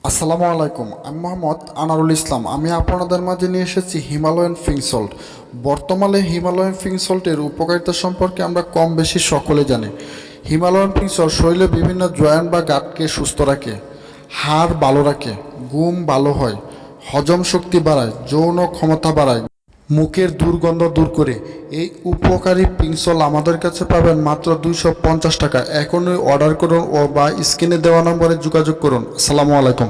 আসসালামু আলাইকুম, আমি মোহাম্মদ আনারুল ইসলাম। আমি আপনাদের মাঝে নিয়ে এসেছি হিমালয়ান পিঙ্ক সল্ট। বর্তমানে হিমালয়ান পিঙ্ক সল্টের উপকারিতা সম্পর্কে আমরা কম বেশি সকলে জানি। হিমালয়ান পিঙ্ক সল্ট শরীরে বিভিন্ন জয়েন্ট বা গাঁটকে সুস্থ রাখে, হাড় ভালো রাখে, ঘুম ভালো হয়, হজম শক্তি বাড়ায়, যৌন ক্ষমতা বাড়ায়, মুখের দুর্গন্ধ দূর করে। এই উপকারী পিঙ্ক সল্ট আমাদের কাছে পাবেন মাত্র 250 টাকা। এখনই অর্ডার করুন বা স্ক্রিনে দেওয়া নম্বরে যোগাযোগ করুন। আসসালামু আলাইকুম।